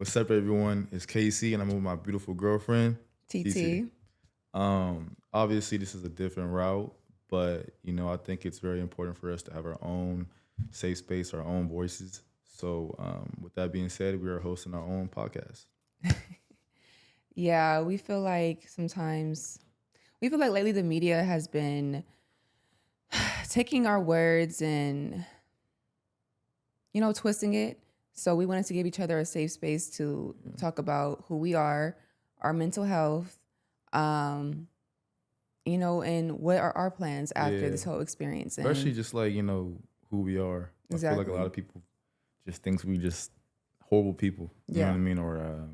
What's up, everyone? It's KC, and I'm with my beautiful girlfriend, TT. TT. Obviously, this is a different route, but I think it's very important for us to have our own safe space, our own voices. So, with that being said, we are hosting our own podcast. Yeah, we feel like lately the media has been taking our words and, twisting it. So we wanted to give each other a safe space to talk about who we are, our mental health, um, and what are our plans after Yeah, this whole experience. especially And just like who we are. I feel like a lot exactly. of people just thinks we just horrible people. You know what Yeah. I mean? Or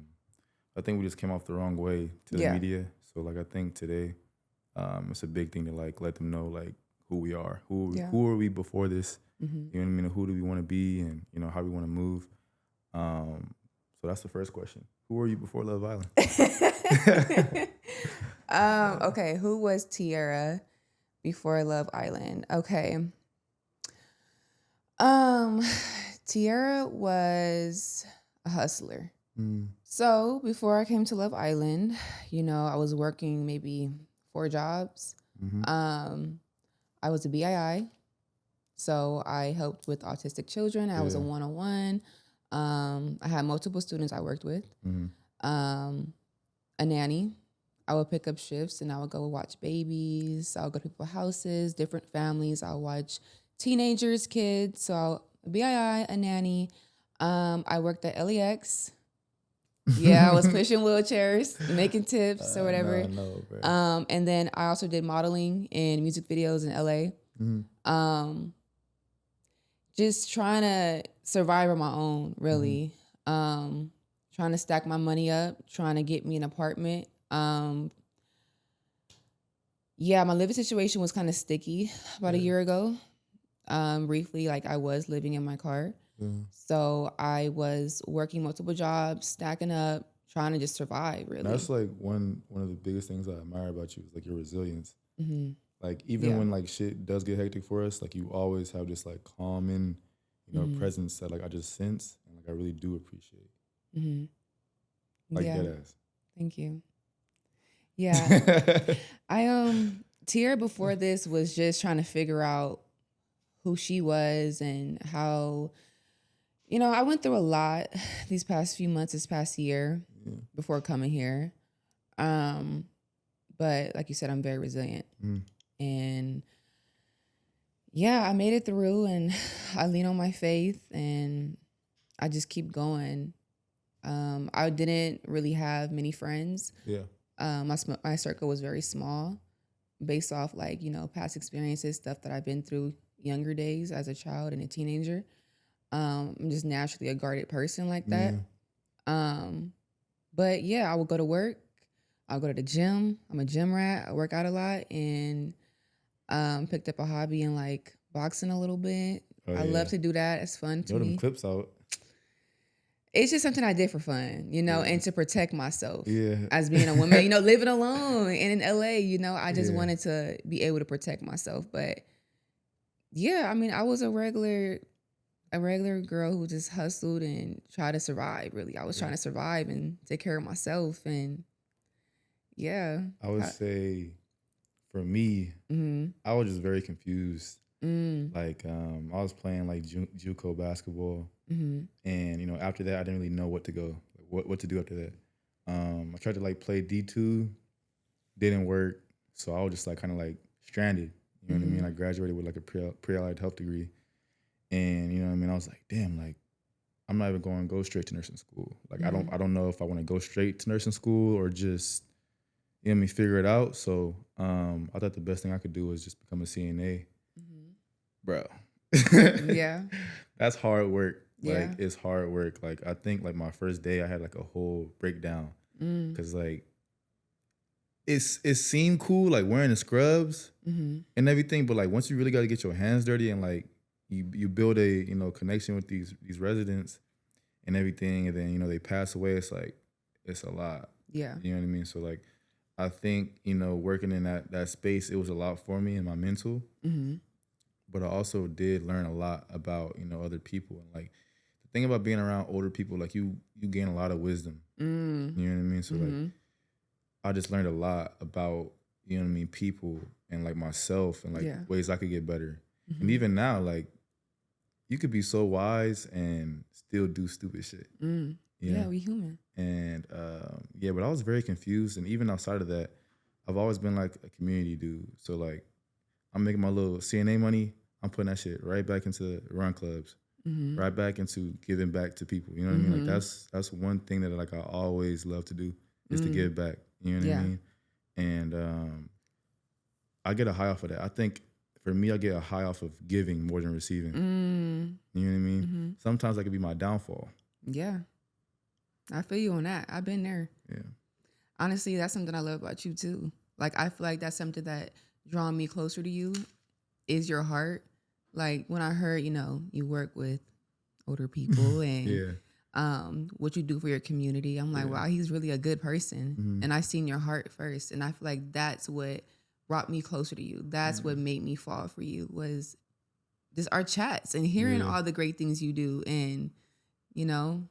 I think we just came off the wrong way to the Yeah. media. So like I think today, it's a big thing to like let them know like who we are, Yeah. who are we before this. Hmm. You know what I mean? Who do we want to be, and how we want to move. So that's the first question. Who were you before Love Island? Okay, who was Tiara before Love Island? Okay. Um, Tiara was a hustler. Mm, So before I came to Love Island, I was working maybe 4 jobs. mm-hmm. Um, I was a BII, so I helped with autistic children. I was a Yeah. one-on-one. I had multiple students I worked with. Mm-hmm. Um, a nanny. I would pick up shifts and I would go watch babies. I would go to people's houses, different families. I'll watch teenagers, kids. So BII, a nanny. I worked at LEX. Yeah, I was pushing wheelchairs, making tips or whatever. No, bro. And then I also did modeling and music videos in LA. Mm-hmm. Just trying to survive on my own, Mm-hmm. really. Trying to stack my money up, trying to get me an apartment. Yeah, my living situation was kind of sticky about a Yeah. year ago. Briefly, like I was living in my car. Yeah. So I was working multiple jobs, stacking up, trying to just survive, That's really. like one of the biggest things I admire about you is like your resilience. Hmm. Like even Yeah. when like shit does get hectic for us, like you always have this like calming, Hmm. presence that like I just sense and like I really do appreciate. Hmm. Like Yeah. dead Thank you. Yeah. ass. Tiara before this was just trying to figure out who she was and how, I went through a lot these past few months, this past year Yeah. before coming here. Um, but like you said, I'm very resilient. Mm. And yeah, I made it through and I lean on my faith and I just keep going. I didn't really have many friends. Yeah. My circle was very small based off like, past experiences, stuff that I've been through younger days as a child and a teenager. I'm just naturally a guarded person like that. Yeah. Um, but yeah, I would go to work. I'll go to the gym. I'm a gym rat. I work out a lot and picked up a hobby in like boxing a little bit. Oh I yeah. love to do that. It's fun to Them me. clips out. It's just something I did for fun, Yeah. and to protect myself Yeah. as being a woman, living alone and in LA, I just Yeah. wanted to be able to protect myself. But yeah, I mean, I was a regular girl who just hustled and tried to survive, really. I was trying to survive and take care of myself. And yeah. I would say for me, Mm-hmm. I was just very confused. Mm. Like I was playing like JUCO basketball, Mm-hmm. and after that I didn't really know what to go, what to do after that. I tried to like play D2, didn't work, so I was just like kind of like stranded. You know what I mean? I graduated with like a pre-allied health degree, and you know what I mean. I was like, damn, like I'm not even going to go straight to nursing school. Like I don't know if I want to go straight to nursing school or just figure it out. So I thought the best thing I could do was just become a CNA, bro. Yeah. That's hard work. Yeah. Like it's hard work. Like I think like my first day I had like a whole breakdown because like it seemed cool like wearing the scrubs and everything, but like once you really got to get your hands dirty and like you build a connection with these residents and everything, and then they pass away. It's like it's a lot. Yeah. You know what I mean? So like I think working in that space, it was a lot for me and my mental. Mm-hmm. But I also did learn a lot about other people, and like the thing about being around older people, like you gain a lot of wisdom. You know what I mean? So like I just learned a lot about, you know what I mean, people and like myself and like ways I could get better. And even now, like you could be so wise and still do stupid shit. Yeah, we human. And yeah, but I was very confused. And even outside of that, I've always been like a community dude. So like I'm making my little CNA money. I'm putting that shit right back into run clubs, right back into giving back to people. You know what I mean? Like that's one thing that like I always love to do is to give back. You know what I mean? And I get a high off of that. I think for me, I get a high off of giving more than receiving. You know what I mean? Sometimes that could be my downfall. Yeah. I feel you on that. I've been there. Yeah. Honestly, that's something I love about you too. Like, I feel like that's something that drawn me closer to you is your heart. Like when I heard, you know, you work with older people and what you do for your community, I'm like, wow, he's really a good person. And I seen your heart first. And I feel like that's what brought me closer to you. That's what made me fall for you was just our chats and hearing all the great things you do. And, you know,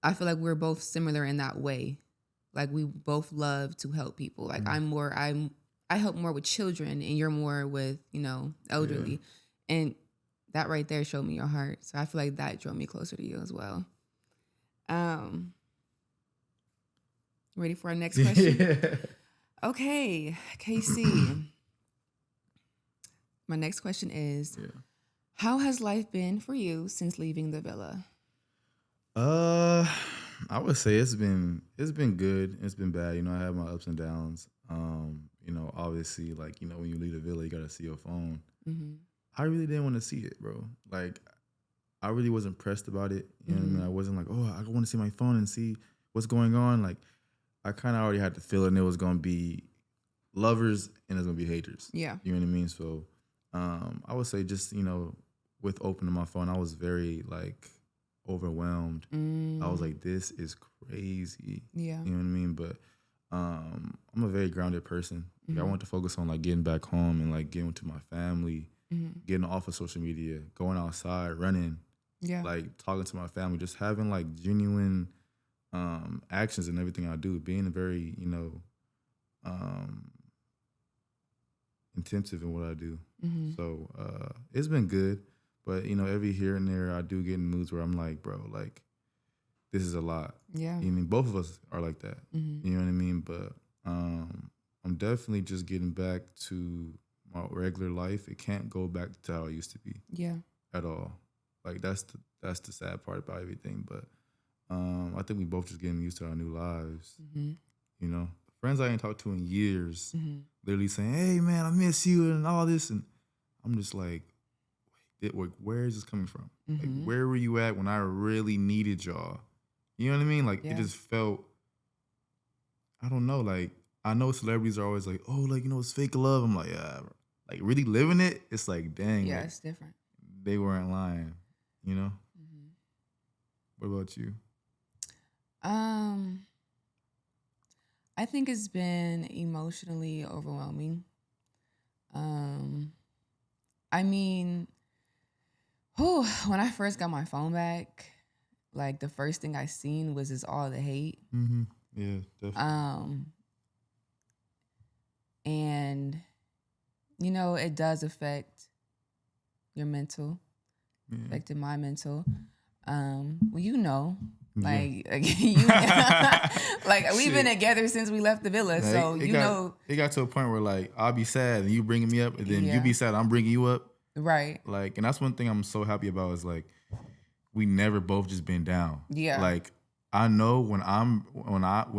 I feel like we're both similar in that way. Like we both love to help people. Like I help more with children and you're more with, you know, elderly. And that right there showed me your heart. So I feel like that drew me closer to you as well. Ready for our next question? Okay, KC. My next question is, how has life been for you since leaving the villa? I would say it's been good. It's been bad. You know, I have my ups and downs. You know, obviously, like, you know, when you leave the villa, you gotta see your phone. I really didn't want to see it, bro. Like, I really wasn't pressed about it. You know what I mean? I wasn't like, oh, I want to see my phone and see what's going on. Like, I kind of already had the feeling it was gonna be lovers and it's gonna be haters. Yeah. You know what I mean? So, I would say just, you know, with opening my phone, I was very like overwhelmed. I was like, this is crazy. Yeah. You know what I mean? But I'm a very grounded person. Like, I want to focus on like getting back home and like getting to my family, getting off of social media, going outside, running, like talking to my family, just having like genuine actions in everything I do, being very, you know, intensive in what I do. So it's been good. But, you know, every here and there, I do get in moods where I'm like, bro, like, this is a lot. Yeah. I mean, both of us are like that. You know what I mean? But I'm definitely just getting back to my regular life. It can't go back to how it used to be. Yeah. At all. Like, that's the sad part about everything. But I think we both just getting used to our new lives. You know? Friends I ain't talked to in years, literally saying, hey, man, I miss you and all this. And I'm just like, where is this coming from? Like, where were you at when I really needed y'all? You know what I mean? Like, it just felt, I don't know, like, I know celebrities are always like, oh, like, you know, it's fake love. I'm like, yeah, like, really living it, it's like, dang. Yeah, like, it's different. They weren't lying, you know? What about you? I think it's been emotionally overwhelming. I mean, when I first got my phone back, like the first thing I seen was just all the hate. Yeah, definitely. And you know, it does affect your mental, affected my mental. Well, you know, like you, like we've been together since we left the villa, so you know, it got to a point where like I'll be sad and you bringing me up, and then you be sad, I'm bringing you up. Right. Like, and that's one thing I'm so happy about is like we never both just been down. Yeah. Like I know when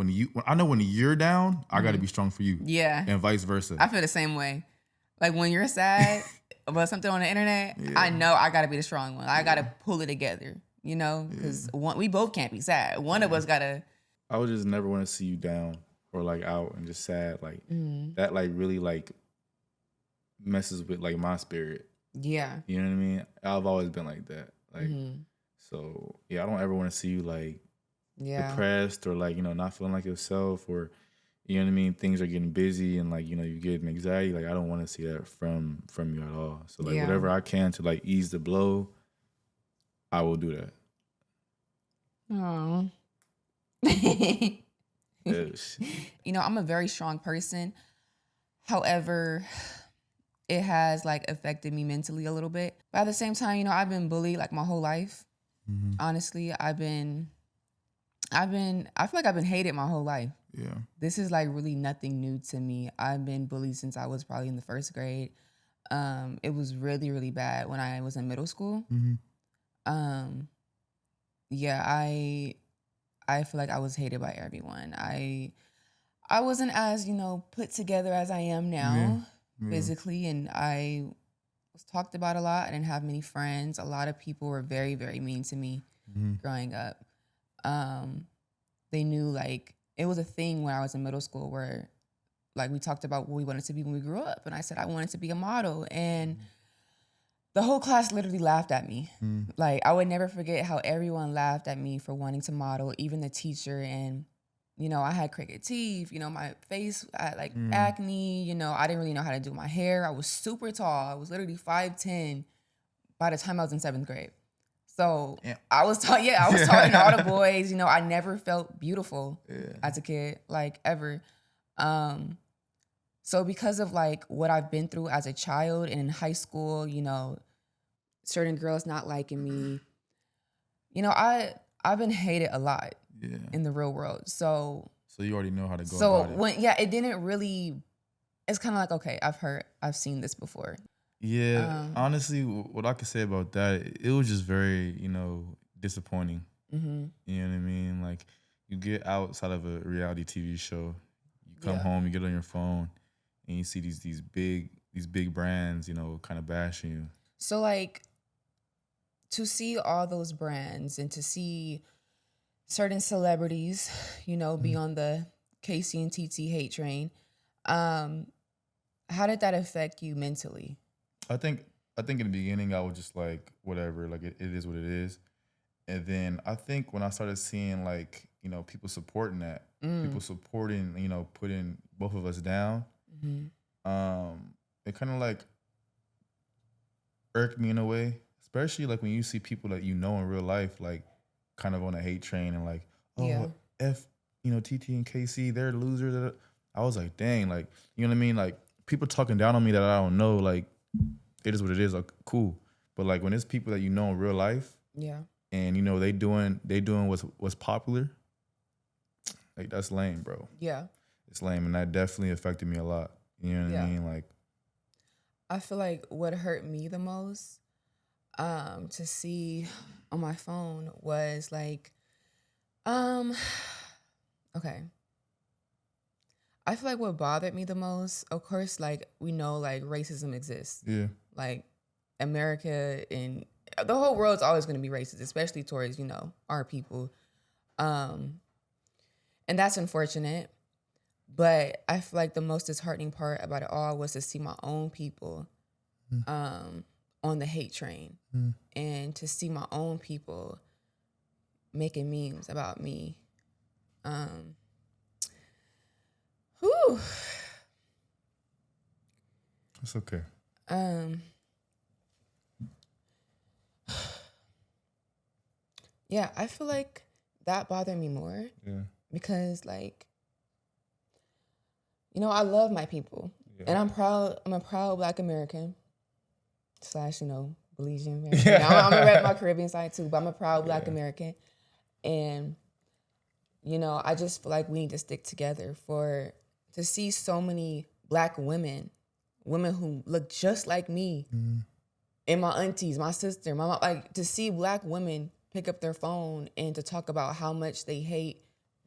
you're down, I got to be strong for you. Yeah. And vice versa. I feel the same way. Like when you're sad about something on the internet, I know I got to be the strong one. I got to pull it together, you know, because we both can't be sad. One of us got to. I would just never want to see you down or like out and just sad. Like that like really like messes with like my spirit. Yeah. You know what I mean? I've always been like that. Like, so yeah, I don't ever want to see you like depressed or like, you know, not feeling like yourself or, you know what I mean? Things are getting busy and like, you know, you get anxiety. Like, I don't want to see that from you at all. So like whatever I can to like ease the blow, I will do that. Oh. Yes. You know, I'm a very strong person. However, it has like affected me mentally a little bit. But at the same time, you know, I've been bullied like my whole life. Mm-hmm. Honestly, I feel like I've been hated my whole life. Yeah. This is like really nothing new to me. I've been bullied since I was probably in the first grade. It was really, really bad when I was in middle school. Mm-hmm. Yeah, I feel like I was hated by everyone. I wasn't as, you know, put together as I am now physically, and I was talked about a lot. I didn't have many friends. A lot of people were very, very mean to me growing up. They knew like it was a thing when I was in middle school where like we talked about what we wanted to be when we grew up, and I said I wanted to be a model, and the whole class literally laughed at me. Like I would never forget how everyone laughed at me for wanting to model, even the teacher. And you know, I had crooked teeth, you know, my face, I had like acne, you know, I didn't really know how to do my hair. I was super tall. I was literally 5'10" by the time I was in 7th grade. So I was tall, I was taller than all the boys. You know, I never felt beautiful as a kid, like ever. So because of like what I've been through as a child and in high school, you know, certain girls not liking me, you know, I've been hated a lot in the real world. So you already know how to go about it. When it didn't really, it's kind of like, okay, I've seen this before. Yeah, honestly, what I could say about that, it was just very, you know, disappointing. Mm-hmm. You know what I mean? Like, you get outside of a reality TV show, you come home, you get on your phone, and you see these big brands, you know, kind of bashing you. So like, to see all those brands and to see certain celebrities, you know, be on the KC&TITI hate train, how did that affect you mentally? I think in the beginning I was just like, whatever, like it is what it is. And then I think when I started seeing like, you know, people supporting that, people supporting, you know, putting both of us down, it kind of like irked me in a way, especially like when you see people that you know in real life, like kind of on a hate train and like, oh, you know, TT and KC, they're losers. I was like, dang, like, you know what I mean? Like people talking down on me that I don't know, like it is what it is, like cool. But like when it's people that you know in real life, and you know they doing what's popular, like that's lame, bro. Yeah. It's lame, and that definitely affected me a lot. You know what I mean? Like, I feel like what hurt me the most to see on my phone was like, okay. I feel like what bothered me the most, of course, like we know like racism exists. Yeah. Like America and the whole world's always going to be racist, especially towards, you know, our people. And that's unfortunate. But I feel like the most disheartening part about it all was to see my own people on the hate train and to see my own people making memes about me. Whew. It's okay. Yeah, I feel like that bothered me more. Yeah. Because like, you know, I love my people. And I'm a proud Black American / you know, Belizean American. I'm gonna rep my Caribbean side too, but I'm a proud Black American. And, you know, I just feel like we need to stick together to see so many Black women who look just like me, and my aunties, my sister, my mom, like to see Black women pick up their phone and to talk about how much they hate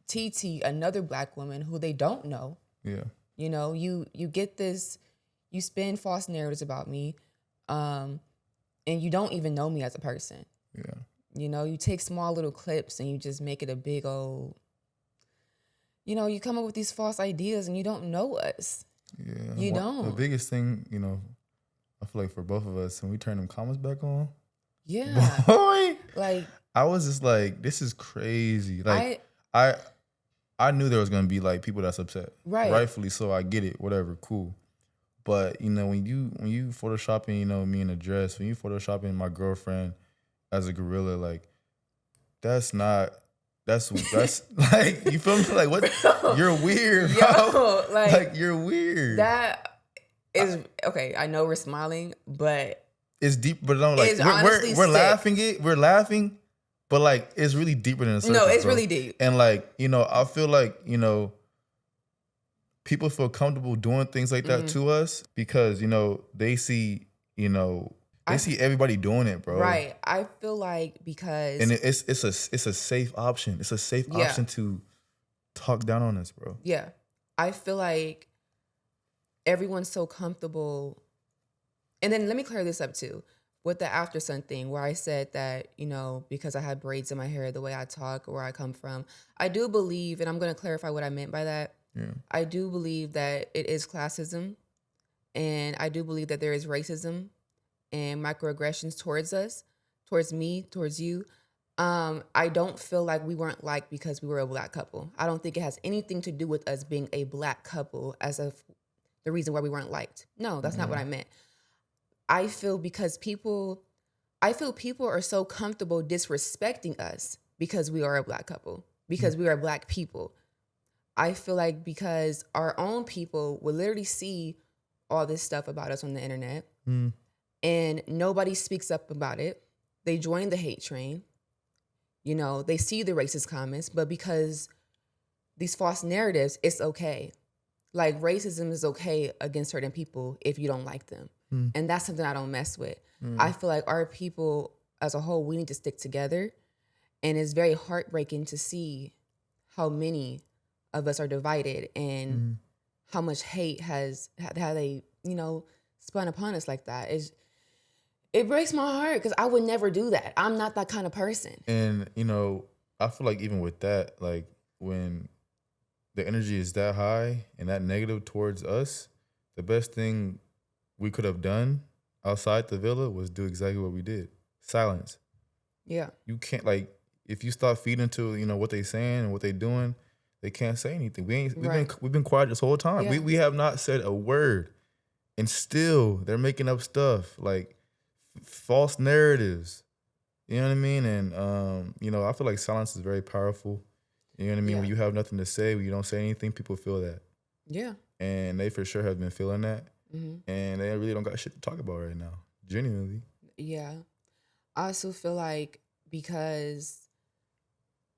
TT, another Black woman who they don't know. Yeah. You know, you get this, you spin false narratives about me, and you don't even know me as a person. Yeah. You know, you take small little clips and you just make it a big old, you know, you come up with these false ideas and you don't know us. Yeah. You don't. The biggest thing, you know, I feel like for both of us, when we turn them comments back on, yeah, boy, like I was just like, this is crazy. Like I knew there was gonna be like people that's upset, right? Rightfully so. I get it, whatever, cool. But you know, when you photoshopping, you know, me in a dress, when you photoshopping my girlfriend as a gorilla, like that's like, you feel me? Like, what? You're weird, bro. Yo, like you're weird. That is okay. I know we're smiling, but it's deep. But no, like it's honestly we're sick. laughing. We're laughing, but like it's really deeper than the surface. No, it's bro. really deep. And like, you know, I feel like, you know, people feel comfortable doing things like that to us because, you know, they see, you know, they see everybody doing it, bro. Right. I feel like because and it's a safe option. It's a safe option to talk down on us, bro. Yeah. I feel like everyone's so comfortable. And then let me clear this up too. With the after sun thing where I said that, you know, because I had braids in my hair, the way I talk, where I come from, I do believe, and I'm going to clarify what I meant by that. Yeah. I do believe that it is classism, and I do believe that there is racism and microaggressions towards us, towards me, towards you. I don't feel like we weren't liked because we were a black couple. I don't think it has anything to do with us being a black couple as of the reason why we weren't liked. No, that's not what I meant. I feel people are so comfortable disrespecting us because we are a black couple, because we are black people. I feel like because our own people will literally see all this stuff about us on the internet and nobody speaks up about it. They join the hate train. You know, they see the racist comments, but because these false narratives, it's okay. Like racism is okay against certain people if you don't like them. And that's something I don't mess with. I feel like our people as a whole, we need to stick together. And it's very heartbreaking to see how many of us are divided and how much hate how they, you know, spun upon us like that. It breaks my heart because I would never do that. I'm not that kind of person. And, you know, I feel like even with that, like when the energy is that high and that negative towards us, the best thing we could have done outside the villa was do exactly what we did. Silence. Yeah. You can't, like, if you start feeding to, you know, what they saying and what they doing, they can't say anything. We've been quiet this whole time. Yeah. We have not said a word. And still they're making up stuff like false narratives. You know what I mean? And you know, I feel like silence is very powerful. You know what I mean? Yeah. When you have nothing to say, when you don't say anything, people feel that. Yeah. And they for sure have been feeling that. And they really don't got shit to talk about right now. Genuinely. Yeah. I also feel like because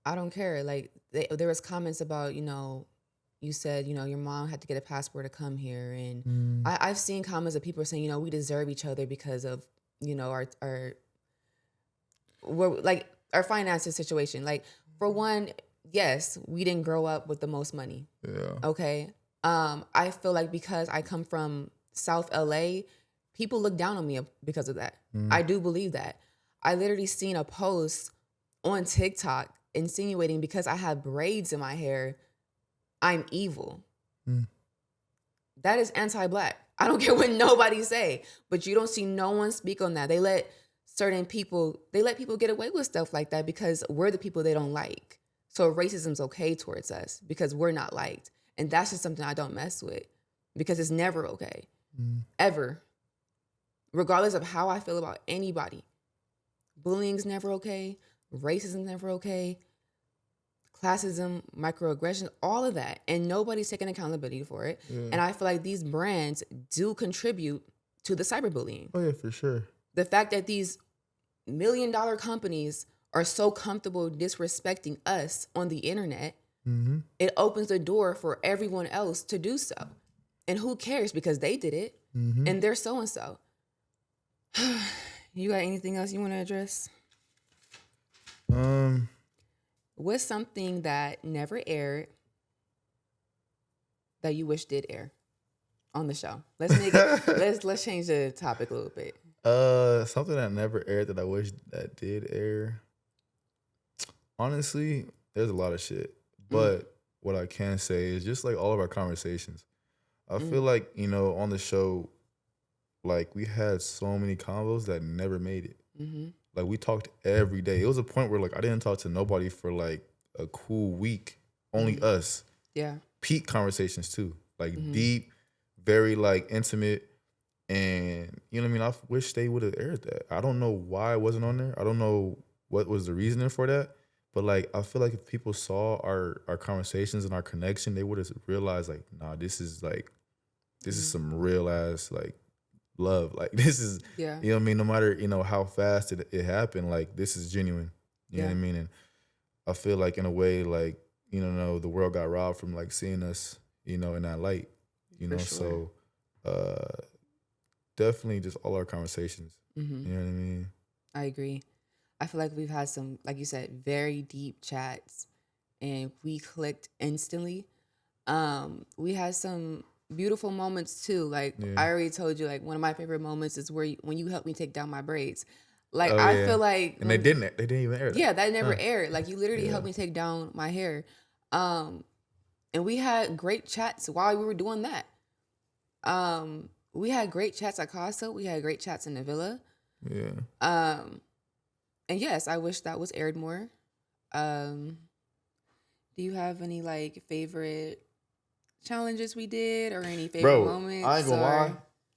I don't care. Like there was comments about, you know, you said, you know, your mom had to get a passport to come here. And I've seen comments of people saying, you know, we deserve each other because of, you know, our finances situation. Like for one, yes, we didn't grow up with the most money. Yeah. Okay. I feel like because I come from South LA, people look down on me because of that. I do believe that. I literally seen a post on TikTok insinuating because I have braids in my hair, I'm evil. That is anti-black. I don't care what nobody say, but you don't see no one speak on that. They let people get away with stuff like that because we're the people they don't like. So racism's okay towards us because we're not liked. And that's just something I don't mess with because it's never okay. Ever. Regardless of how I feel about anybody. Bullying's never okay. Racism's never okay. Classism, microaggression, all of that. And nobody's taking accountability for it. Yeah. And I feel like these brands do contribute to the cyberbullying. Oh, yeah, for sure. The fact that these $1 million companies are so comfortable disrespecting us on the internet, it opens the door for everyone else to do so. And who cares because they did it and they're so-and-so. You got anything else you want to address? What's something that never aired that you wish did air on the show? Let's make it, let's change the topic a little bit. Something that never aired that I wish that did air. Honestly, there's a lot of shit. But what I can say is just like all of our conversations. I feel like, you know, on the show, like we had so many combos that never made it. Like we talked every day. It was a point where like I didn't talk to nobody for like a cool week. Only us. Yeah. Peak conversations too. Like deep, very like intimate. And you know what I mean? I wish they would have aired that. I don't know why it wasn't on there. I don't know what was the reasoning for that. But like I feel like if people saw our conversations and our connection, they would have realized like, nah, this is some real ass like love. Like this is Yeah. you know what I mean? No matter, how fast it happened, like this is genuine. You know what I mean? And I feel like in a way, like, the world got robbed from like seeing us, in that light. For sure. So definitely just all our conversations. Mm-hmm. You know what I mean? I agree. I feel like we've had some, like you said, very deep chats and we clicked instantly. We had some beautiful moments too. Like I already told you, like one of my favorite moments is when you helped me take down my braids. Like I feel like and they didn't even air that. Yeah, that never aired. Like you literally helped me take down my hair. And we had great chats while we were doing that. We had great chats at Casa. We had great chats in the villa. Yeah. And yes, I wish that was aired more. Do you have any like favorite challenges we did or any favorite moments? I ain't gonna lie.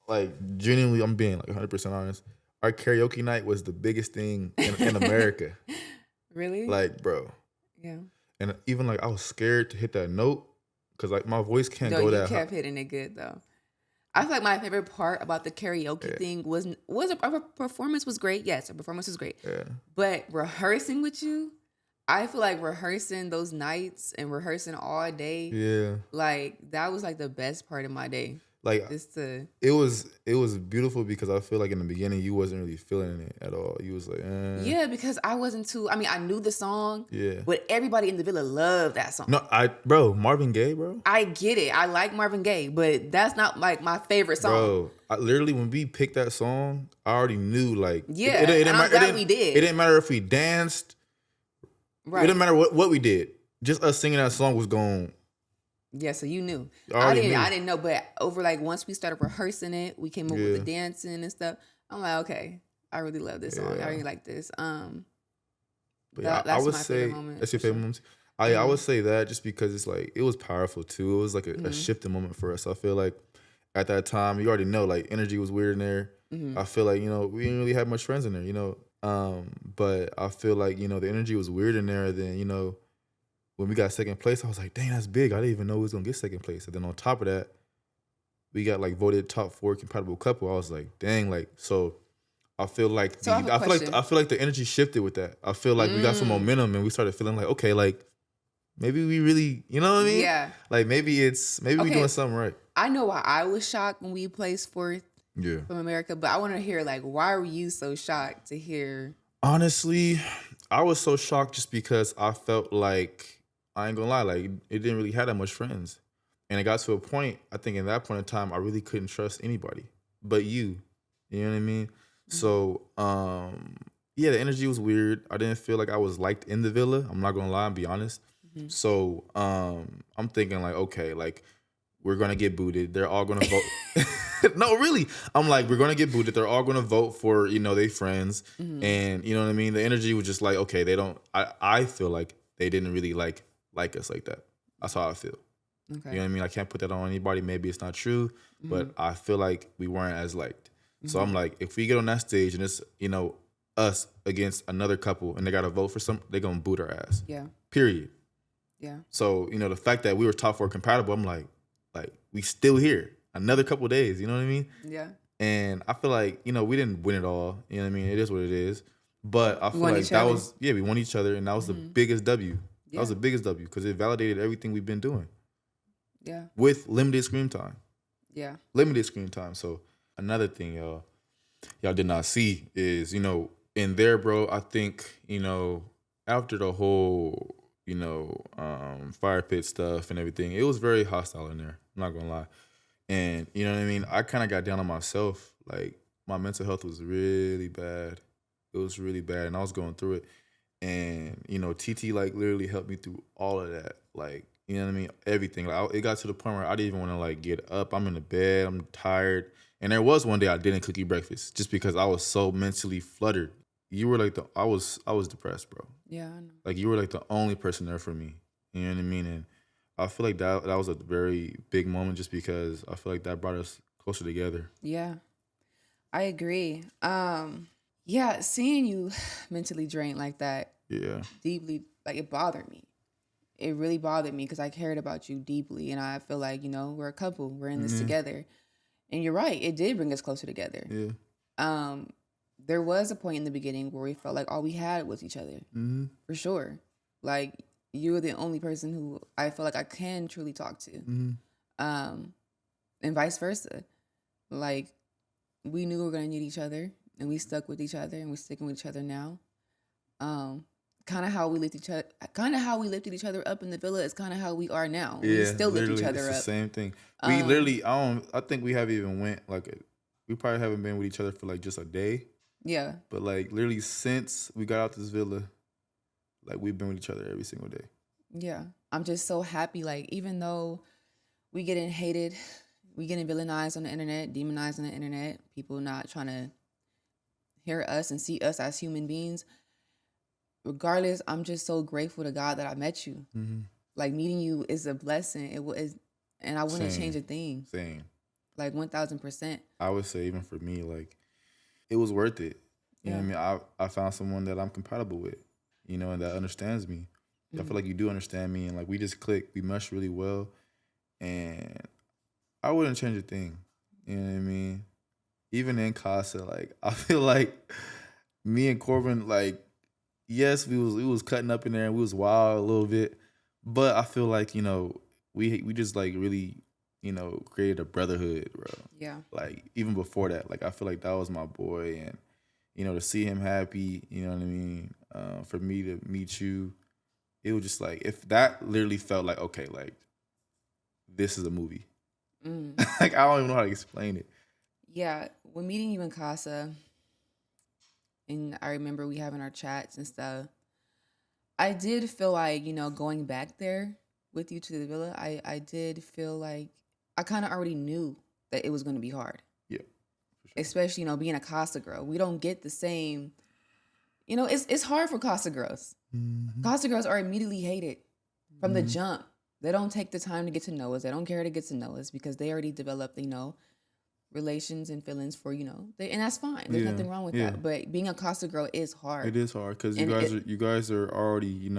Like genuinely, I'm being like 100% honest. Our karaoke night was the biggest thing in America. Really? Like, bro. Yeah. And even like I was scared to hit that note because like my voice can't go that high. You kept hitting it good though. I feel like my favorite part about the karaoke thing was our performance was great. Yes, our performance was great. Yeah. But rehearsing with you, I feel like rehearsing those nights and rehearsing all day. Yeah. Like that was like the best part of my day. Like it was beautiful because I feel like in the beginning you wasn't really feeling it at all. You was like, Yeah, because I wasn't too. I mean, I knew the song. Yeah. But everybody in the villa loved that song. No, Marvin Gaye, bro. I get it. I like Marvin Gaye, but that's not like my favorite song. Bro, literally when we picked that song, I already knew like and I'm glad we did. It didn't matter if we danced. Right. It didn't matter what we did. Just us singing that song was going. Yeah, so you knew. I didn't know, but over like once we started rehearsing it, we came up with the dancing and stuff. I'm like, okay, I really love this song. I really like this. That's I would my say favorite moment. That's your favorite moment. I would say that just because it's like it was powerful too. It was like a shifting moment for us. I feel like at that time you already know like energy was weird in there. I feel like we didn't really have much friends in there. But I feel like the energy was weird in there. Then when we got second place, I was like, dang, that's big. I didn't even know we was gonna get second place. And then on top of that, we got like voted top 4 compatible couple. I was like, dang, like so. I feel like I feel like the energy shifted with that. I feel like we got some momentum and we started feeling like, okay, like maybe we really, you know what I mean? Yeah. Like maybe we doing something right. I know why I was shocked when we placed 4th from America, but I want to hear like why were you so shocked to hear? Honestly, I was so shocked just because I felt like I ain't gonna lie, like it didn't really have that much friends. And it got to a point, I think in that point in time, I really couldn't trust anybody but you. You know what I mean? So, the energy was weird. I didn't feel like I was liked in the villa. I'm not gonna lie and be honest. So, I'm thinking like, okay, like we're gonna get booted. They're all gonna vote. No, really. I'm like, we're gonna get booted. They're all gonna vote for they friends, and you know what I mean. The energy was just like, okay, they don't. I feel like they didn't really like us like that. That's how I feel. Okay. You know what I mean? I can't put that on anybody. Maybe it's not true, but I feel like we weren't as liked. So I'm like, if we get on that stage and it's, us against another couple and they got to vote for they're going to boot our ass. Yeah. Period. Yeah. So, the fact that we were top 4 compatible, I'm like we still here another couple of days, you know what I mean? Yeah. And I feel like, we didn't win it all. You know what I mean? It is what it is. But I feel like that was, we won each other and that was the biggest W. That was the biggest W because it validated everything we've been doing. Yeah. With limited screen time. Yeah. Limited screen time. So another thing y'all did not see is, in there, bro, I think, after the whole, fire pit stuff and everything, it was very hostile in there. I'm not gonna lie. And you know what I mean? I kind of got down on myself. Like my mental health was really bad. It was really bad and I was going through it. And, TT like literally helped me through all of that. Like, you know what I mean? Everything. Like it got to the point where I didn't even want to like get up. I'm in the bed. I'm tired. And there was one day I didn't cook you breakfast just because I was so mentally fluttered. You were like I was depressed, bro. Yeah, I know. Like you were like the only person there for me. You know what I mean? And I feel like that was a very big moment just because I feel like that brought us closer together. Yeah. I agree. Yeah, seeing you mentally drained like that Yeah. deeply, like it bothered me. It really bothered me because I cared about you deeply, and I feel like we're a couple. We're in this Mm-hmm. together, and you're right. It did bring us closer together. Yeah. Um, there was a point in the beginning where we felt like all we had was each other, Mm-hmm. for sure. Like you were the only person who I feel like I can truly talk to, Mm-hmm. um, and vice versa. Like we knew we were gonna need each other, and we stuck with each other, and we're sticking with each other now. Um, kind of how we lifted each other up in the villa is kind of how we are now. We Yeah, still lift each literally, it's other the up. same thing. We Um, literally, I think we haven't even went like, we probably haven't been with each other for like just a day. yeah, But like literally since we got out this villa, like we've been with each other every single day. yeah. I'm just so happy. Like even though we getting hated, we getting villainized on the internet, demonized on the internet, people not trying to hear us and see us as human beings. Regardless, I'm just so grateful to God that I met you. Mm-hmm. Like meeting you is a blessing. It was, and I wouldn't change a thing. Same. Like 1,000%. I would say even for me, like it was worth it. You know what I mean? I found someone that I'm compatible with, and that understands me. I feel like you do understand me, and like we just click, we mesh really well, and I wouldn't change a thing. You know what I mean? Even in Casa, like I feel like me and Corbin, like yes, we was cutting up in there and we was wild a little bit, but I feel like we just like really created a brotherhood, bro. Yeah. Like even before that, like I feel like that was my boy, and to see him happy, you know what I mean. For me to meet you, it was just like if that literally felt like okay, like this is a movie. Like I don't even know how to explain it. Yeah. When meeting you in Casa, and I remember we having our chats and stuff, I did feel like, going back there with you to the villa, I did feel like I kind of already knew that it was going to be hard. Yeah, for sure. Especially, being a Casa girl. We don't get the same, it's hard for Casa girls. Mm-hmm. Casa girls are immediately hated from the jump. They don't take the time to get to know us. They don't care to get to know us because they already developed, relations and feelings for, and that's fine. There's nothing wrong with that. But being a Casa girl is hard. It is hard because And you guys are already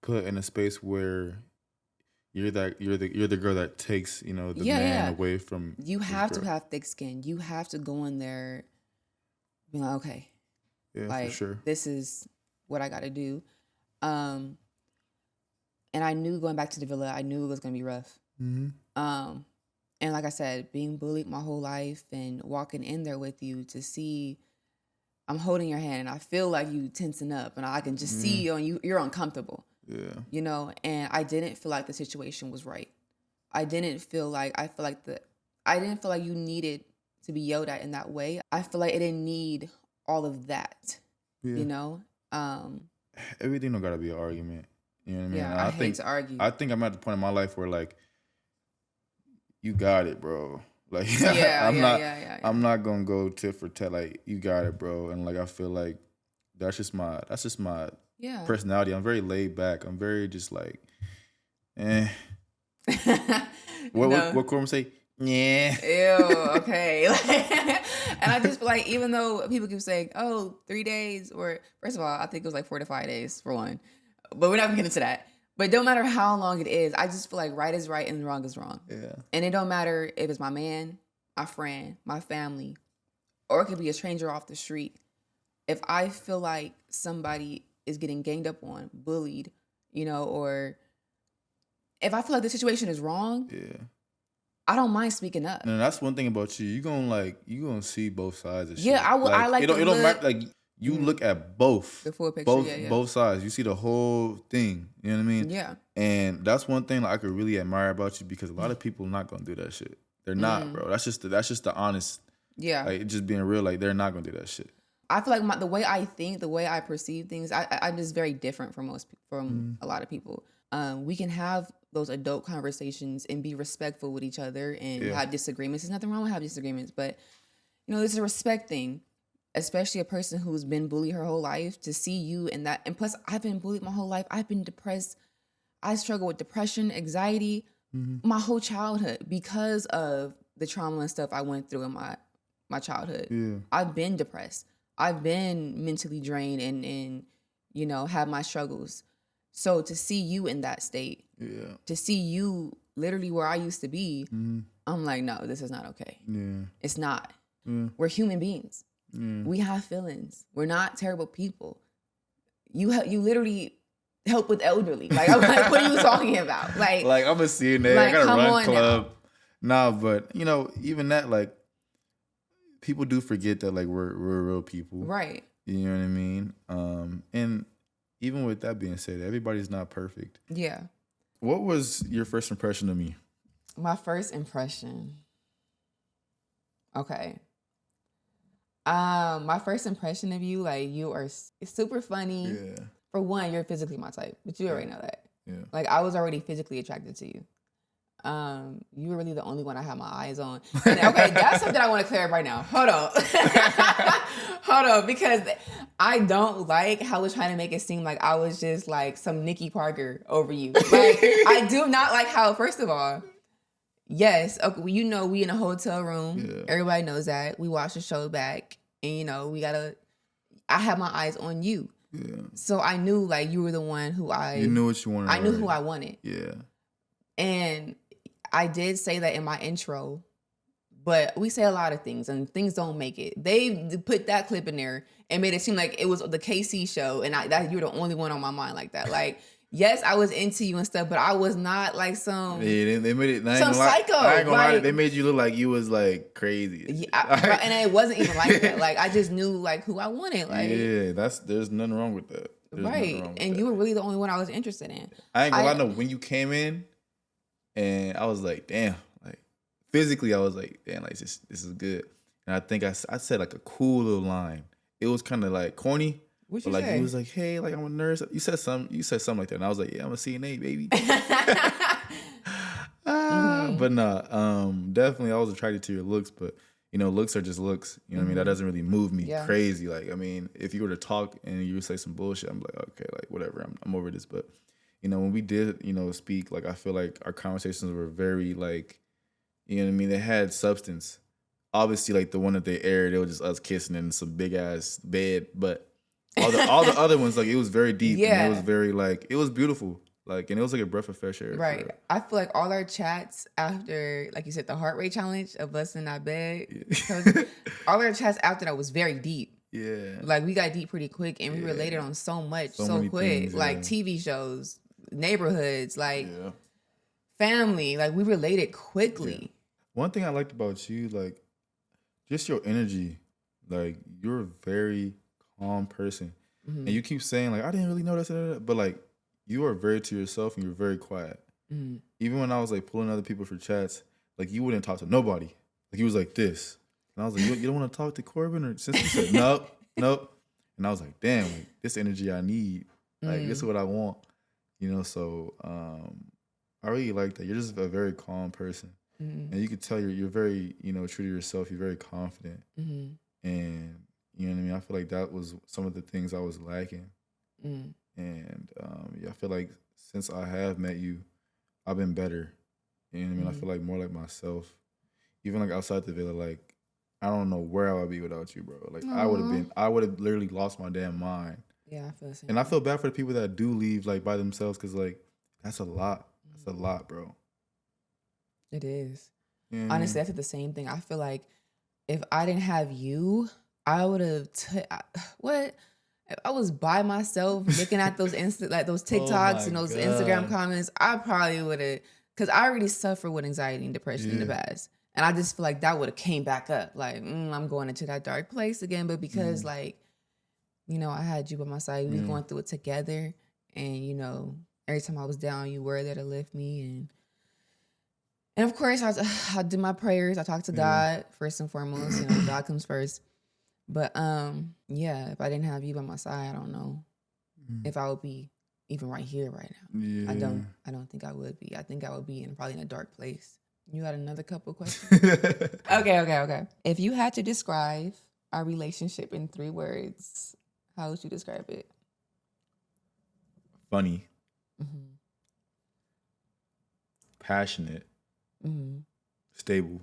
put in a space where you're the girl that takes the man away from you his have to girl. have thick skin. You have to go in there being like, okay, Yeah, like for sure. this is what I got to do. And I knew going back to the villa, I knew it was gonna be rough. Mm-hmm. And like I said, being bullied my whole life and walking in there with you to see, I'm holding your hand and I feel like you tensing up and I can just see you and you're uncomfortable. Yeah. And I didn't feel like the situation was right. I didn't feel like you needed to be yelled at in that way. I feel like it didn't need all of that. Yeah. Everything don't gotta be an argument. You know what I mean? Yeah, I hate to argue. I think I'm at the point in my life where like you got it, bro. Like I'm not gonna go tit for tat. Like you got it, bro. And like I feel like that's just my personality. I'm very laid back. I'm very just like, What Corbin say? Yeah. Ew. Okay. And I just feel like even though people keep saying, "Oh, 3 days," or first of all, I think it was like 4 to 5 days for one, but we're not gonna get into that. But it don't matter how long it is. I just feel like right is right and wrong is wrong. Yeah. And it don't matter if it's my man, my friend, my family, or it could be a stranger off the street. If I feel like somebody is getting ganged up on, bullied, or if I feel like the situation is wrong, I don't mind speaking up. And that's one thing about you. You gonna see both sides of shit. Yeah, I will. Like, I like it don't look, matter. Like you look at both, the full picture. both sides. You see the whole thing. You know what I mean? Yeah. And that's one thing I could really admire about you because a lot of people not gonna do that shit. They're not, bro. That's just the honest. Yeah. Like just being real. Like they're not gonna do that shit. I feel like the way I think, the way I perceive things, I'm just very different from a lot of people. We can have those adult conversations and be respectful with each other and have disagreements. There's nothing wrong with having disagreements, but this is a respect thing, especially a person who's been bullied her whole life to see you in that. And plus, I've been bullied my whole life. I've been depressed. I struggle with depression, anxiety, my whole childhood because of the trauma and stuff I went through in my my childhood. Yeah. I've been depressed. I've been mentally drained and you know, have my struggles. So to see you in that state, to see you literally where I used to be, I'm like, no, this is not okay. Yeah. It's not. Yeah. We're human beings. Yeah. We have feelings. We're not terrible people. You literally help with elderly. Like, I'm like, what are you talking about? Like I'm a CNA. like, I got a come run on club. Nah, but you know, even that, like, people do forget that like we're real people. Right. You know what I mean? And even with that being said, everybody's not perfect. Yeah. What was your first impression of me? My first impression. Okay. My first impression of you, like, you are super funny. Yeah. For one, you're physically my type, but you already know that. Yeah. Like, I was already physically attracted to you. You were really the only one I had my eyes on. And, okay, that's something I want to clear up right now. Hold on. Hold on, because I don't like how we're trying to make it seem like I was just like some Nikki Parker over you. Like, I do not like how, first of all, yes, okay, well, you know, we in a hotel room. Yeah. Everybody knows that. We watch the show back, and you know, I have my eyes on you. Yeah. So I knew like you were the one who You knew what you wanted. I knew who I wanted. Yeah. And I did say that in my intro, but we say a lot of things and things don't make it. They put that clip in there and made it seem like it was the KC show, and that you were the only one on my mind like that. Like, yes, I was into you and stuff, but I was not like some they made it some psycho. I ain't gonna lie, like, they made you look like you was like crazy. Yeah, and it wasn't even like that. Like, I just knew like who I wanted. Like, yeah, there's nothing wrong with that. Right, and you were really the only one I was interested in. I ain't gonna lie, no, when you came in, and I was like, damn, like physically, I was like, damn, like this is good. And I think I said like a cool little line. It was kind of like corny. What you like say? He was like, hey, like I'm a nurse. You said something like that, and I was like, yeah, I'm a CNA, baby. But nah, definitely I was attracted to your looks, but you know, looks are just looks. You know what I mean? That doesn't really move me crazy. Like, I mean, if you were to talk and you would say some bullshit, I'm like, okay, like whatever, I'm over this. But you know, when we did, you know, speak, like I feel like our conversations were very like, you know what I mean? They had substance. Obviously, like the one that they aired, it was just us kissing in some big ass bed. But all the other ones, like it was very deep. Yeah. And it was very like, it was beautiful. Like, and it was like a breath of fresh air. Right. I feel like all our chats after, like you said, the heart rate challenge of us in that bed, all our chats after that was very deep. Yeah. Like, we got deep pretty quick, and we related on so much, so quick. Things, like TV shows, neighborhoods, like family. Like, we related quickly. Yeah. One thing I liked about you, like, just your energy. Like, you're a very calm person. And you keep saying, like, I didn't really know that, but like, you are very to yourself and you're very quiet. Even when I was like pulling other people for chats, like you wouldn't talk to nobody. Like you was like this. And I was like, you don't want to talk to Corbin? Or since he said, nope. And I was like, damn, like, this energy I need. Like this is what I want. You know, so I really like that. You're just a very calm person. And you could tell you're very, you know, true to yourself. You're very confident. And you know what I mean? I feel like that was some of the things I was lacking. And I feel like since I have met you, I've been better. You know what I mean? I feel like more like myself. Even like outside the villa, like I don't know where I would be without you, bro. Like I would have literally lost my damn mind. Yeah, I feel the same. And I feel bad for the people that do leave like by themselves, because like that's a lot. That's a lot, bro. It is. Honestly, I said the same thing. I feel like if I didn't have you, I would have what? If I was by myself looking at those those TikToks and those Instagram comments, I probably would have, because I already suffered with anxiety and depression in the past. And I just feel like that would have came back up. Like, I'm going into that dark place again. But because like, you know, I had you by my side, we were going through it together. And, you know, every time I was down, you were there to lift me. And of course, I did my prayers. I talked to God first and foremost. You know, God comes first. But yeah, if I didn't have you by my side, I don't know if I would be even right here right now. Yeah. I don't think I would be. I think I would be probably in a dark place. You got another couple questions? Okay. If you had to describe our relationship in 3 words, how would you describe it? Funny. Passionate. Stable.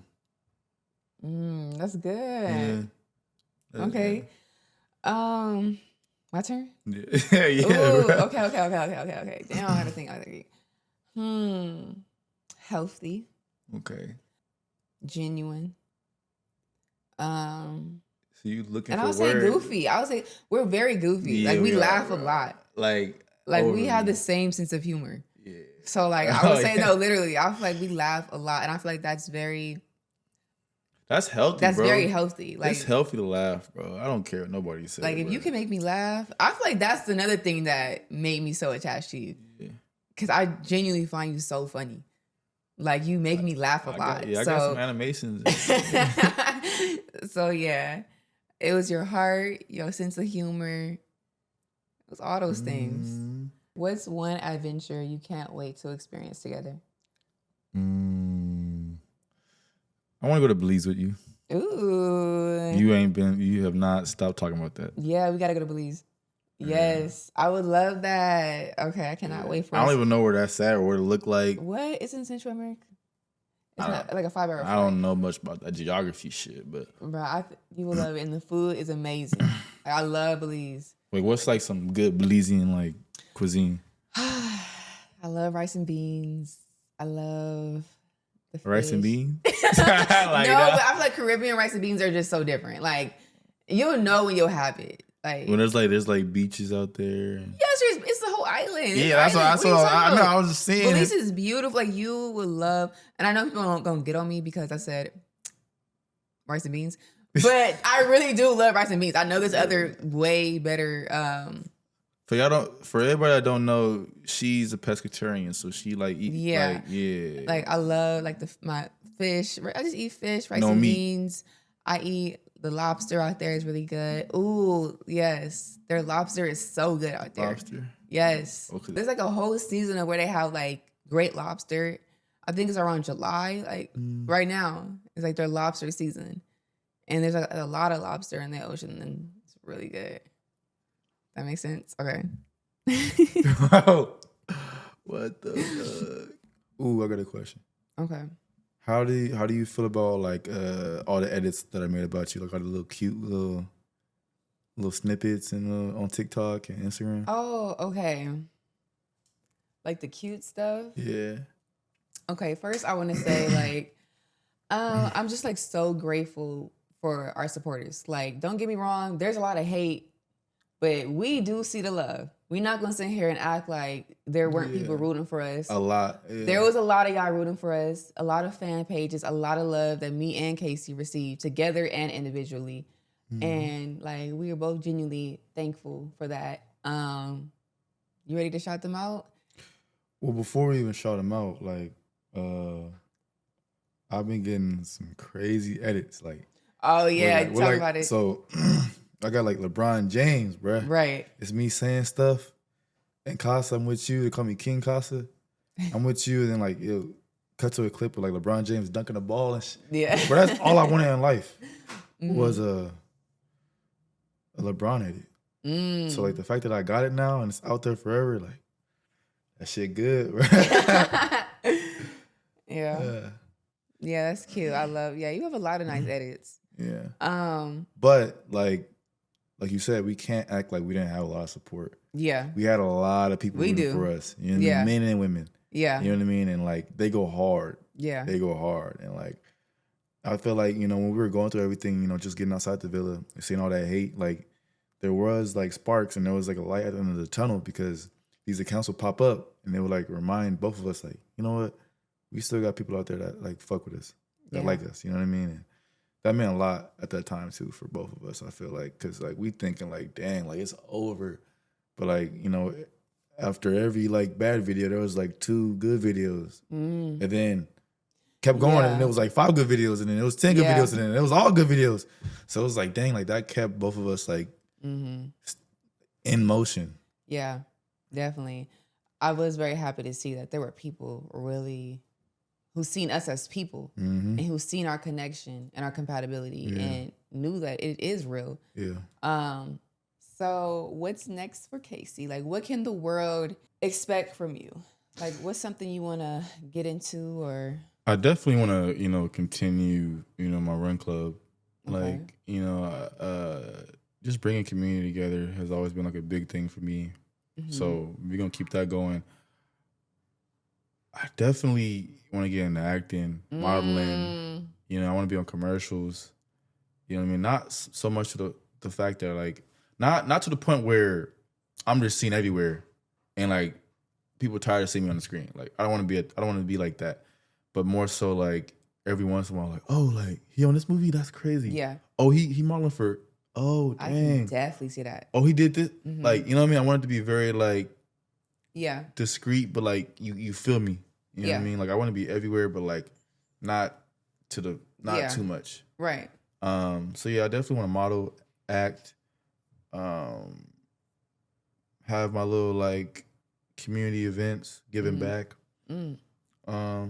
That's good. Yeah. Okay. My turn? Yeah. Ooh, bro. okay. Damn, I gotta think. Healthy, Okay. genuine. So you looking And I for would say words? goofy. I would say we're very goofy. Yeah, Like we we are, laugh a bro. lot. Like We have overly. the same sense of humor. Yeah. So like I would Oh, say yeah. no, literally. I feel like we laugh a lot, and I feel like that's very Healthy, bro. healthy. It's Like healthy to laugh, bro. I don't care what nobody says. if bro. you can make me laugh, I feel like that's another thing that made me so attached to you. Yeah. Because I genuinely find you so funny. Like you make me laugh a lot. I got some animations. So yeah, it was your heart, your sense of humor. It was all those things. What's one adventure you can't wait to experience together? I want to go to Belize with you. Ooh. You have not stopped talking about that. Yeah, we gotta go to Belize. Yes, I would love that. Okay, I cannot wait for I don't even know where that's at or what it look like. What? It's in Central America. It's not like a 5-hour flight. I don't know much about that geography shit, but bro, you will love it, and the food is amazing. I love Belize. Wait, what's like some good Belizean like cuisine? I love rice and beans. I love the fish. Rice and beans? But I feel like Caribbean rice and beans are just so different. Like you'll know when you'll have it. Like when there's like beaches out there. Yes, it's the whole island. Yeah, that's what I saw. I know. I was just saying. Belize is beautiful. Like you would love, and I know people aren't gonna get on me because I said rice and beans, but I really do love rice and beans. I know there's other way better. For everybody that don't know, she's a pescatarian, so she like eat. Yeah, like I love like my fish. I just eat fish, rice and beans. I eat. The lobster out there is really good. Ooh, yes. Their lobster is so good out there. Lobster? Yes. Okay. There's like a whole season of where they have like great lobster. I think it's around July. Like right now, it's like their lobster season. And there's a lot of lobster in the ocean and it's really good. That makes sense? Okay. What the fuck? Ooh, I got a question. Okay. How do you feel about like all the edits that I made about you, like all the little cute little snippets and on TikTok and Instagram? Oh, okay. Like the cute stuff? Yeah. Okay, first I want to say like I'm just like so grateful for our supporters. Like, don't get me wrong, there's a lot of hate, but we do see the love. We're not gonna sit here and act like there weren't people rooting for us. A lot. Yeah. There was a lot of y'all rooting for us, a lot of fan pages, a lot of love that me and Casey received together and individually. And like we were both genuinely thankful for that. You ready to shout them out? Well, before we even shout them out, like I've been getting some crazy edits. Like, oh yeah, talk about it. So I got like LeBron James, bruh. Right. It's me saying stuff. And Casa, I'm with you. They call me King Casa. I'm with you. And then like it'll cut to a clip of like LeBron James dunking the ball and shit. Yeah. But that's all I wanted in life was a LeBron edit. So like the fact that I got it now and it's out there forever, like that shit good, right? Yeah. Yeah, that's cute. I love. Yeah, you have a lot of nice edits. Yeah. But like you said, we can't act like we didn't have a lot of support. Yeah. We had a lot of people rooting for us. You know what I mean? Men and women. Yeah. You know what I mean? And like they go hard. Yeah. They go hard. And like I feel like, you know, when we were going through everything, you know, just getting outside the villa and seeing all that hate, like there was like sparks and there was like a light at the end of the tunnel because these accounts would pop up and they would like remind both of us like, you know what? We still got people out there that like fuck with us, that like us. You know what I mean? And that meant a lot at that time too for both of us. I feel like because like we thinking like, dang, like it's over, but like you know, after every like bad video, there was like 2 good videos, and then kept going, and it was like 5 good videos, and then it was 10 good videos, and then it was all good videos. So it was like, dang, like that kept both of us like in motion. Yeah, definitely. I was very happy to see that there were people really who's seen us as people and who's seen our connection and our compatibility and knew that it is real. Yeah. So what's next for Casey? Like, what can the world expect from you? Like, what's something you want to get into or I definitely want to, continue, my run club. Okay. Like, just bringing community together has always been like a big thing for me. So we're gonna keep that going. I definitely want to get into acting, modeling. I want to be on commercials. You know what I mean? Not so much to the fact that like not to the point where I'm just seen everywhere, and like people tired of seeing me on the screen. Like I don't want to be like that, but more so like every once in a while, like like he on this movie, that's crazy. Yeah. Oh, he modeling for. Oh dang. I can definitely see that. Oh, he did this. Like you know what I mean? I want it to be very like discreet, but like you feel me. You know what I mean? Like I want to be everywhere, but like not too much. Right. So yeah, I definitely want to model, act, have my little like community events, giving back. I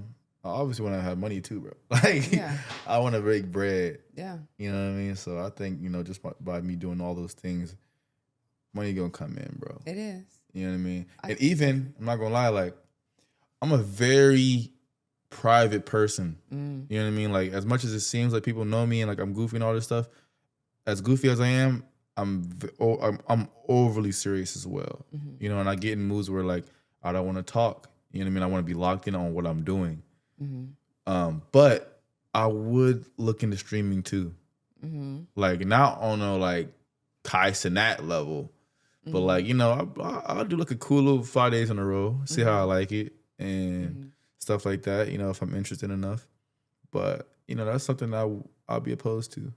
obviously want to have money too, bro. Like I want to break bread. Yeah. You know what I mean? So I think, just by me doing all those things, money gonna come in, bro. It is. You know what I mean? And even, I'm not gonna lie, like I'm a very private person. You know what I mean? Like as much as it seems like people know me and like I'm goofy and all this stuff, as goofy as I am, I'm overly serious as well. And I get in moods where like I don't want to talk. You know what I mean? I want to be locked in on what I'm doing. But I would look into streaming too. Like not on a like KC&TITI level, but like I'll do like a cool little 5 days in a row, see how I like it and stuff like that. If I'm interested enough. But that's something I'll be opposed to.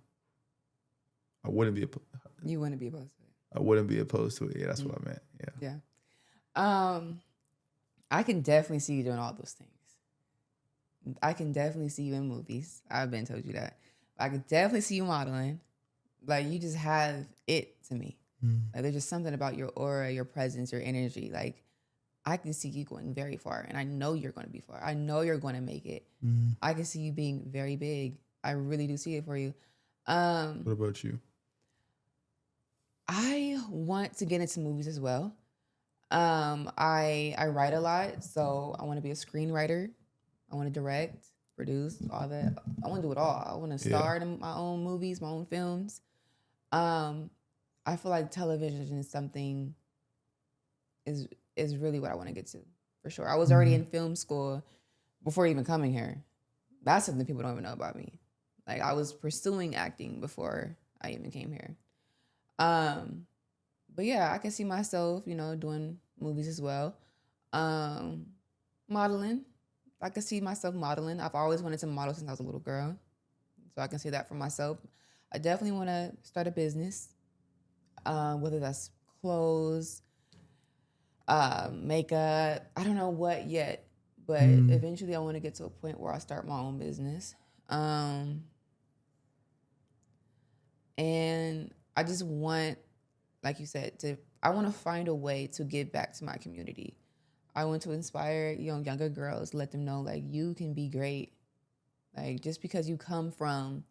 I wouldn't be. You wouldn't be opposed to it. I wouldn't be opposed to it. Yeah, that's what I meant. Yeah. I can definitely see you doing all those things. I can definitely see you in movies. I've been told you that. I could definitely see you modeling. Like you just have it to me. Like there's just something about your aura, your presence, your energy. Like I can see you going very far, and I know you're going to be far. I know you're going to make it. I can see you being very big. I really do see it for you. What about you? I want to get into movies as well. I write a lot, so I want to be a screenwriter. I want to direct, produce, all that. I want to do it all. I want to star in my own movies, my own films. I feel like television is something is really what I want to get to, for sure. I was already in film school before even coming here. That's something people don't even know about me. Like I was pursuing acting before I even came here. But yeah, I can see myself, doing movies as well. Modeling. I can see myself modeling. I've always wanted to model since I was a little girl. So I can see that for myself. I definitely want to start a business, whether that's clothes, makeup. I don't know what yet, but eventually I want to get to a point where I start my own business. And I just want, like you said, I want to find a way to give back to my community. I want to inspire younger girls, let them know like you can be great. Like just because you come from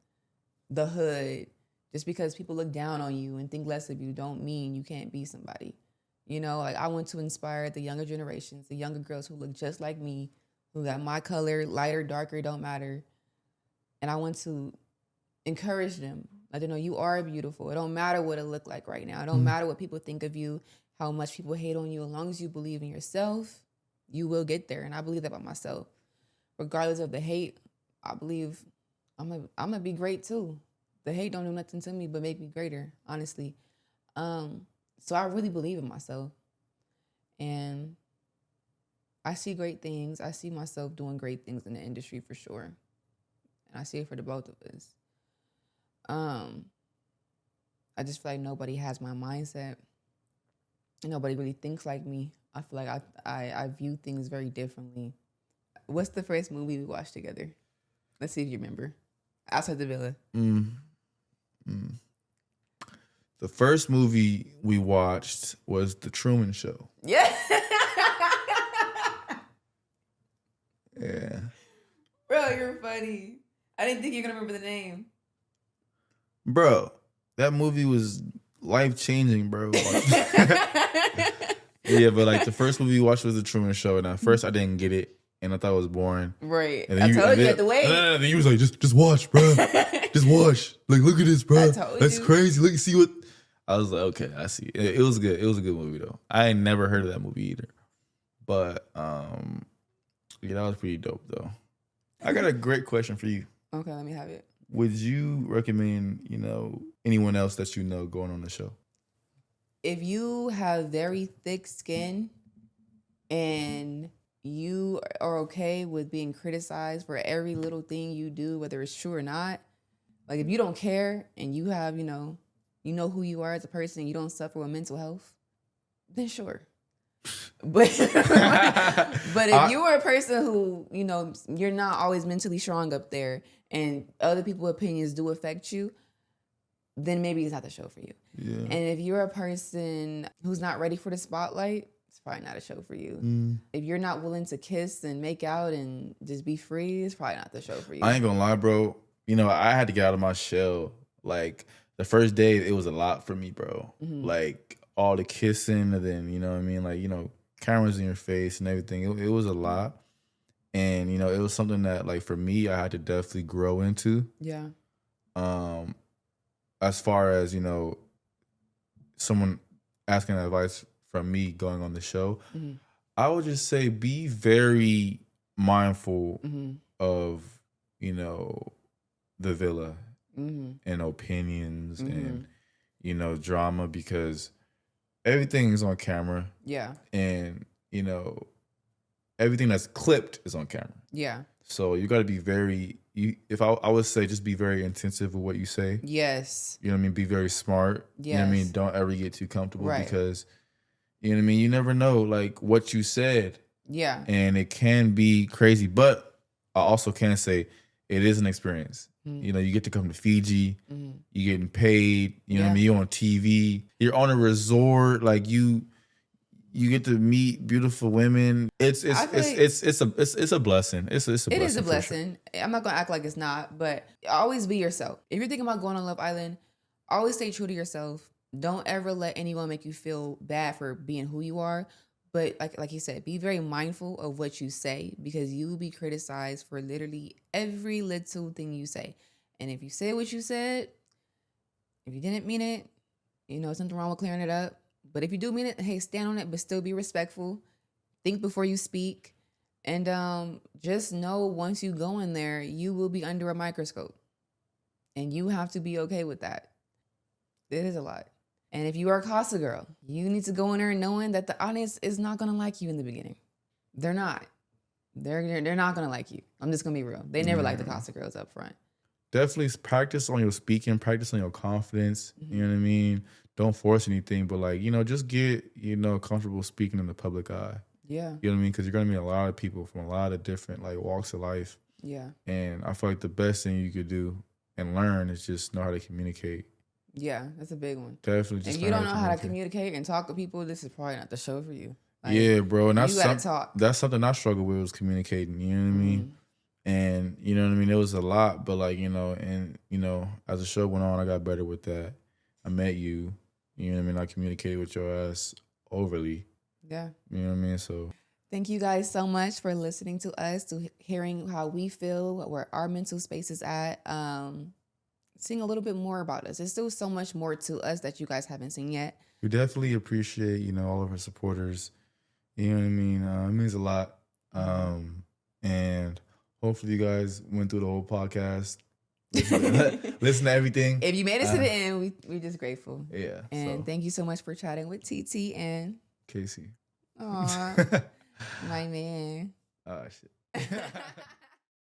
the hood, just because people look down on you and think less of you, don't mean you can't be somebody. Like I want to inspire the younger generations, the younger girls who look just like me, who got my color, lighter, darker, don't matter. And I want to encourage them. Let them know you are beautiful. It don't matter what it look like right now. It don't matter what people think of you, how much people hate on you. As long as you believe in yourself, you will get there. And I believe that about myself. Regardless of the hate, I believe I'm gonna be great too. The hate don't do nothing to me but make me greater, honestly. So I really believe in myself. And I see great things. I see myself doing great things in the industry for sure. And I see it for the both of us. I just feel like nobody has my mindset. And nobody really thinks like me. I feel like I view things very differently. What's the first movie we watched together? Let's see if you remember. Outside the Villa. The first movie we watched was The Truman Show. Yeah. Yeah. Bro, you're funny. I didn't think you were going to remember the name. Bro, that movie was life-changing, bro. Yeah, but like the first movie we watched was The Truman Show, and at first I didn't get it. and I thought it was boring. Right. And I told you at the wait. Then you was like, just watch, bro. Just watch. Like, look at this, bro. That's crazy. Look, see what. I was like, okay, I see. It was good. It was a good movie though. I ain't never heard of that movie either. But yeah, that was pretty dope though. I got a great question for you. Okay, let me have it. Would you recommend, anyone else that you know going on the show? If you have very thick skin and you are okay with being criticized for every little thing you do, whether it's true or not, like if you don't care and you have, you know who you are as a person and you don't suffer with mental health, then sure. But if you are a person who, you're not always mentally strong up there and other people's opinions do affect you, then maybe it's not the show for you. Yeah. And if you're a person who's not ready for the spotlight, it's probably not a show for you. If you're not willing to kiss and make out and just be free, it's probably not the show for you. I ain't gonna lie, bro. I had to get out of my shell. Like the first day, it was a lot for me, bro. Mm-hmm. Like all the kissing, and then you know what I mean, like cameras in your face and everything. It was a lot, and it was something that like for me, I had to definitely grow into. Yeah. As far as someone asking advice from me going on the show, mm-hmm. I would just say be very mindful mm-hmm. of the villa mm-hmm. and opinions mm-hmm. and drama, because everything is on camera. Yeah. And everything that's clipped is on camera. Yeah. So you got to be very. I would say just be very intensive with what you say. Yes. You know what I mean? Be very smart. Yes. You know what I mean? Don't ever get too comfortable, right. because you know what I mean? You never know like what you said. Yeah. And it can be crazy, but I also can say it is an experience. Mm-hmm. You get to come to Fiji, mm-hmm. you're getting paid, you know what I mean? You're on TV, you're on a resort, like you get to meet beautiful women. It's a blessing. It's a blessing. It is a blessing. Sure. I'm not gonna act like it's not, but always be yourself. If you're thinking about going on Love Island, always stay true to yourself. Don't ever let anyone make you feel bad for being who you are. But like you said, be very mindful of what you say, because you will be criticized for literally every little thing you say. And if you say what you said, if you didn't mean it, something wrong with clearing it up. But if you do mean it, hey, stand on it, but still be respectful. Think before you speak. And just know once you go in there, you will be under a microscope. And you have to be okay with that. It is a lot. And if you are a Casa girl, you need to go in there knowing that the audience is not going to like you in the beginning. They're not. They're not going to like you. I'm just going to be real. They never like the Casa girls up front. Definitely practice on your speaking, practice on your confidence. Mm-hmm. You know what I mean? Don't force anything, but just get, comfortable speaking in the public eye. Yeah. You know what I mean? Because you're going to meet a lot of people from a lot of different walks of life. Yeah. And I feel like the best thing you could do and learn is just know how to communicate. Yeah, that's a big one. Definitely. Just if you don't know how to communicate and talk to people, this is probably not the show for you. Yeah, bro. And you gotta talk. That's something I struggle with, was communicating. You know what I mean? And you know what I mean? It was a lot, but as the show went on, I got better with that. I met you. You know what I mean? I communicated with your ass overly. Yeah. You know what I mean? So thank you guys so much for listening to us, to hearing how we feel, where our mental space is at. Seeing a little bit more about us. There's still so much more to us that you guys haven't seen yet. We definitely appreciate, all of our supporters. You know what I mean? It means a lot. And hopefully you guys went through the whole podcast. Listen to everything. If you made it to the end, we're just grateful. Yeah. And thank you so much for chatting with TT and KC. Aw, my man. Oh, shit.